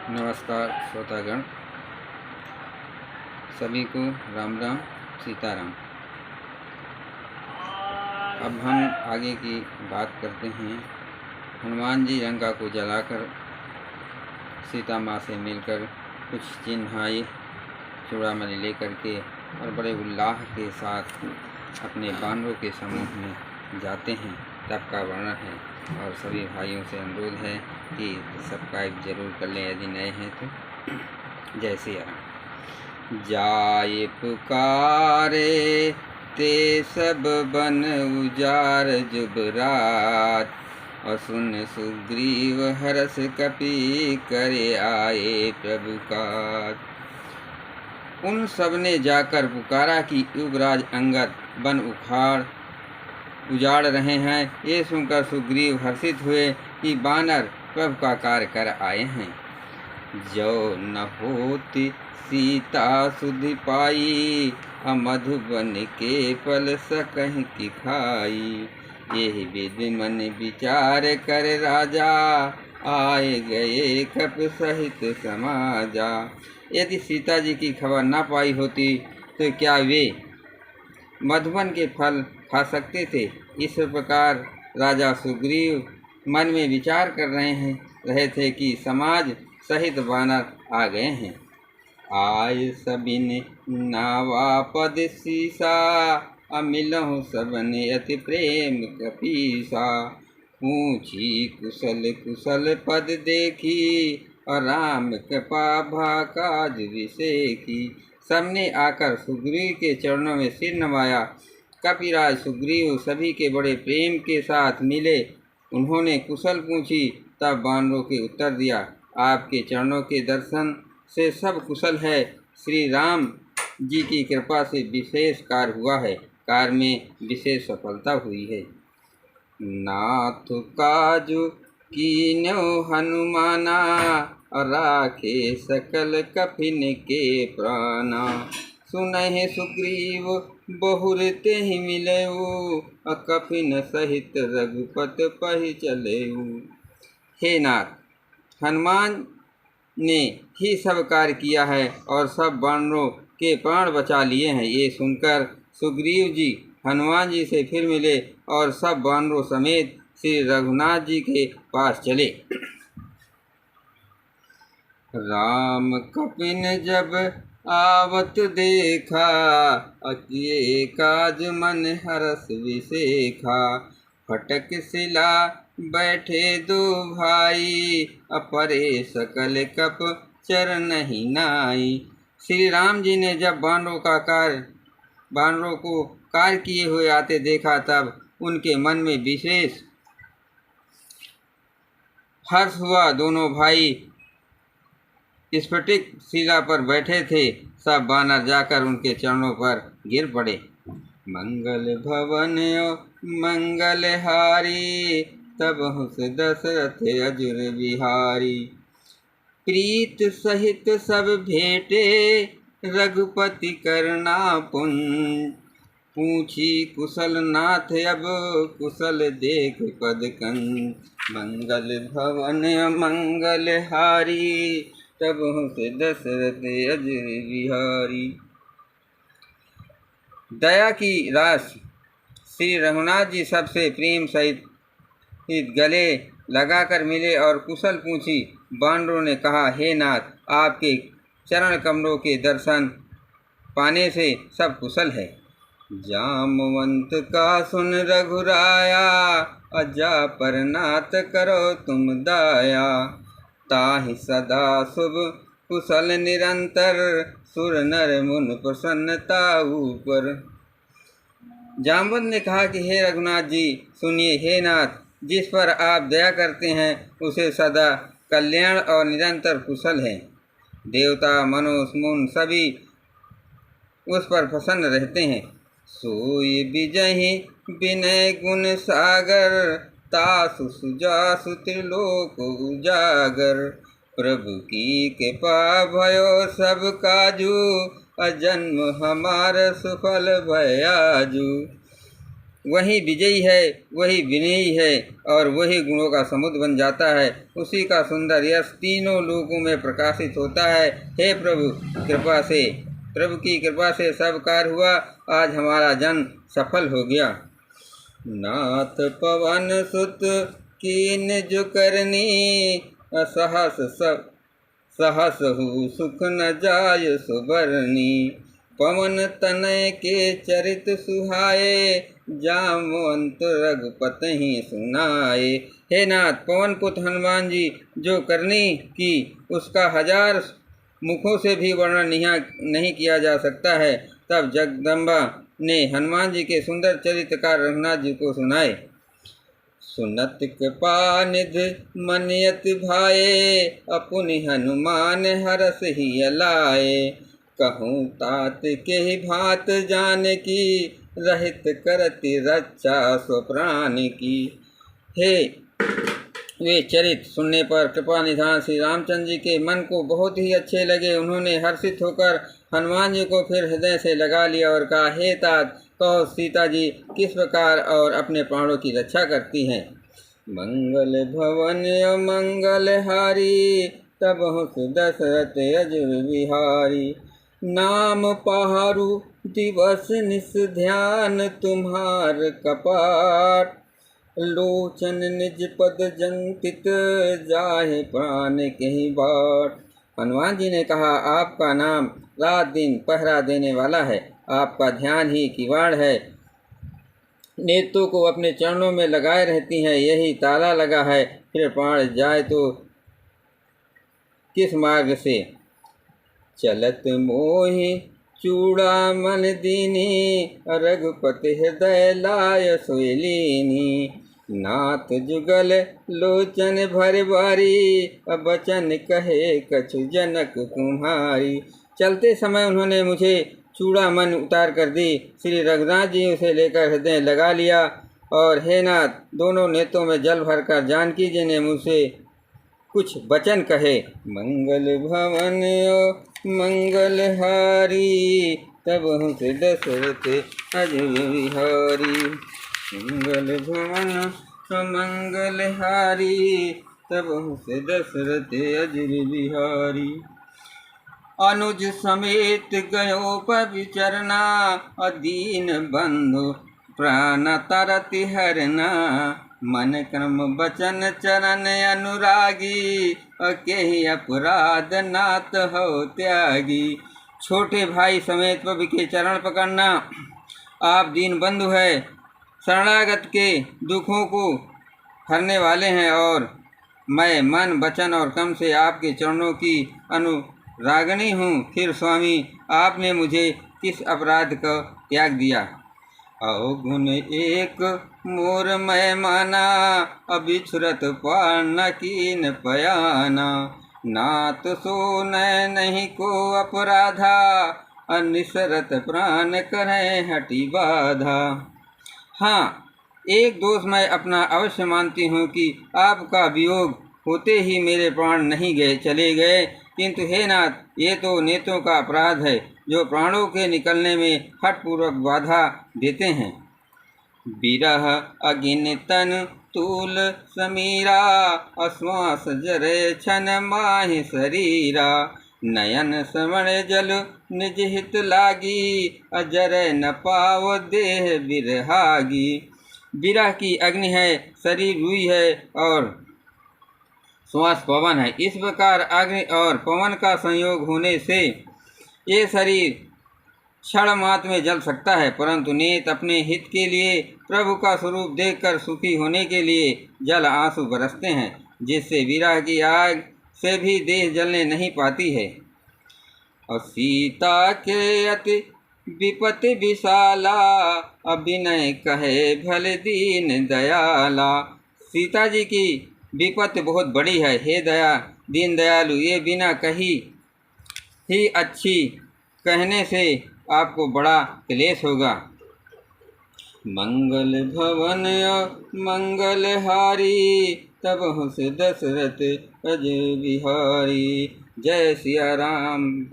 नमस्कार श्रोतागण, सभी को राम राम सीताराम। अब हम आगे की बात करते हैं। हनुमान जी लंका को जलाकर सीता माँ से मिलकर कुछ चिन्हाई चूड़ामणि लेकर के और बड़े उल्लास के साथ अपने बानरों के समूह में जाते हैं, तब का वर्णन है। और सभी भाइयों से अनुरोध है कि सब्सक्राइब जरूर कर लें यदि नए हैं तो। जय श्री राम। जाए पुकारे ते सब बन उजार जुबरात, और सुन सुग्रीव हरस कपि करे आए प्रभु का। उन सब ने जाकर पुकारा कि युवराज अंगद वन उजाड़ रहे हैं। ये सुनकर सुग्रीव हर्षित हुए कि बानर प्रभु का कार्य कर आए हैं। जो न होती सीता सुधि पाई, मधुबन के फल सकह की खाई। यही विधि मन विचार कर राजा, आए गए कप सहित समाजा। यदि सीता जी की खबर न पाई होती तो क्या वे मधुबन के फल खा सकते थे? इस प्रकार राजा सुग्रीव मन में विचार कर रहे थे कि समाज सहित वानर आ गए हैं। आय सबिन नावापद सीसा, अमिलहु सबने अति प्रेम कपीसा। पूछी कुशल कुशल पद देखी, और राम कृपा भा काज विसेखी। सबने आकर सुग्रीव के चरणों में सिर नवाया। कपिराज सुग्रीव सभी के बड़े प्रेम के साथ मिले। उन्होंने कुशल पूछी, तब बानरों के उत्तर दिया, आपके चरणों के दर्शन से सब कुशल है। श्री राम जी की कृपा से विशेष कार्य हुआ है, कार्य में विशेष सफलता हुई है। नाथ काजु कीन्यो हनुमाना, राखे सकल कफिन के प्राणा। सुनहि सुग्रीव बहुर तेहि मिलऊ, कफिन सहित रघुपत पहि चलेऊ। हे नाथ, हनुमान ने ही सब कार्य किया है और सब बानरों के प्राण बचा लिए हैं। ये सुनकर सुग्रीव जी हनुमान जी से फिर मिले और सब बानरों समेत श्री रघुनाथ जी के पास चले। राम कपिन जब आवत देखा, किए काज मन हरस विसेखा। फटक सिला बैठे दो भाई, अपरे सकल कप चरण ही नाई। श्री राम जी ने जब बानरों को कार्य किए हुए आते देखा, तब उनके मन में विशेष हर्ष हुआ। दोनों भाई स्फटिक शिला पर बैठे थे। सब बानर जाकर उनके चरणों पर गिर पड़े। मंगल भवन मंगल हारी, तब हुस दशरथ अजुर बिहारी। प्रीत सहित सब भेटे, रघुपति करुणा पुंज। पूछी कुशल नाथ अब कुशल देख पद कंज। मंगल भवन मंगल हारी, तब हुस दशरथ अजुर बिहारी। दया की राशि श्री रघुनाथ जी सबसे प्रेम सहित गले लगाकर मिले और कुशल पूछी। बानरों ने कहा, हे नाथ, आपके चरण कमलों के दर्शन पाने से सब कुशल है। जामवंत का सुन रघुराया, अजा पर नाथ करो तुम दाया। ताहि सदा शुभ कुशल निरंतर, सुर नर मुन प्रसन्नता ऊपर। जामवंत ने कहा कि हे रघुनाथ जी सुनिए। हे नाथ, जिस पर आप दया करते हैं उसे सदा कल्याण और निरंतर कुशल है। देवता मनुष्य मुन सभी उस पर प्रसन्न रहते हैं। सोई विजहि विनय गुण सागर, तासु सुजासु त्रिलोक उजागर। प्रभु की कृपा भयो सब काजू, अजन्म हमार सुफल भयाजू। वही विजयी है, वही विनयी है और वही गुणों का समुद्र बन जाता है। उसी का सुंदर यश तीनों लोकों में प्रकाशित होता है। हे प्रभु की कृपा से सब कार्य हुआ। आज हमारा जन्म सफल हो गया। नाथ पवन सुत कीन जो करनी, सहस हु सुख न जाय सुबरनी। पवन तनय के चरित सुहाए, जामवंत रघुपति ही सुनाए। हे नाथ, पवन पुत्र हनुमान जी जो करनी की उसका 1000 मुखों से भी वर्णन नहीं किया जा सकता है। तब जगदम्बा ने हनुमान जी के सुंदर चरित्र का रघुनाथ जी को सुनाए। सुनत कृपा निधि मनियत भाए, अपुनि हनुमान हरस ही लाए। कहूँ तात के भात जान की, रहित करति रक्षा स्वप्राण की। हे वे चरित्र सुनने पर कृपा निधान श्री रामचंद्र जी के मन को बहुत ही अच्छे लगे। उन्होंने हर्षित होकर हनुमान जी को फिर हृदय से लगा लिया और कहा, हे तात, कहो सीता जी किस प्रकार और अपने प्राणों की रक्षा करती हैं। मंगल भवन मंगल हारी, तब दशरथ अजुर बिहारी। नाम पहारु दिवस निस ध्यान, तुम्हार कपाट। लोचन निज पद जंकित, जाहे प्राण कहीं बाट। हनुमान जी ने कहा, आपका नाम रात दिन पहरा देने वाला है, आपका ध्यान ही किवाड़ है। नेत्रों को अपने चरणों में लगाए रहती हैं, यही ताला लगा है। फिर प्राण जाए तो किस मार्ग से। चलत मोहि चूड़ामन दीनी, रघुपति हृदय लाय सोयलीनी। नाथ जुगल लोचन भर बारी, बचन कहे कछु जनक कुम्हारी। चलते समय उन्होंने मुझे चूड़ामन उतार कर दी। श्री रघुनाथ जी उसे लेकर हृदय लगा लिया। और हे नाथ, दोनों नेत्रों में जल भरकर जानकी जी ने मुझसे कुछ वचन कहे। मंगल भवन मंगल हारी, तब से दशरथ अजुर बिहारी। मंगल भवन मंगल हारी, तब से दशरथ अजुर बिहारी। अनुज समेत गयो पविचरना, अदीन बंधु प्राण तरति हरना। मन क्रम बचन चरण अनुरागी, केहि अपराध नाथ हो त्यागी। छोटे भाई समेत पवि के चरण पकड़ना, आप दीन बंधु है, शरणागत के दुखों को हरने वाले हैं। और मैं मन वचन और कर्म से आपके चरणों की अनुरागिणी हूँ। फिर स्वामी, आपने मुझे किस अपराध का त्याग दिया। अवगुण एक मोर मैं माना, अबिछुरत पार न कीन पयाना। नाथ सो नहीं को अपराधा, अनिसरत प्राण करे हटी बाधा। हाँ, एक दोष मैं अपना अवश्य मानती हूँ कि आपका वियोग होते ही मेरे प्राण नहीं चले गए। किंतु हे नाथ, ये तो नेत्रों का अपराध है जो प्राणों के निकलने में हठपूर्वक बाधा देते हैं। बिरह अगिन तन तूल समीरा, अश्वास जरे छन माहि शरीरा। नयन श्रवण जल निज हित लागी, अजर न पाव देह बिरहागी। बिरह की अग्नि है, शरीर रुई है और श्वास पवन है। इस प्रकार अग्नि और पवन का संयोग होने से ये शरीर क्षण मात्र में जल सकता है, परंतु नेत्र अपने हित के लिए प्रभु का स्वरूप देखकर सुखी होने के लिए जल आंसू बरसते हैं, जिससे विरह की आग से भी देह जलने नहीं पाती है। और सीता के अति विपत्ति विशाला, अभिनय कहे भले दीन दयाला। सीता जी की विपत्ति बहुत बड़ी है, हे दीन दयालु, ये बिना कही ही अच्छी कहने से आपको बड़ा क्लेश होगा। मंगल भवन मंगल हारी, तब से दशरथ अजुर बिहारी। जय सिया राम।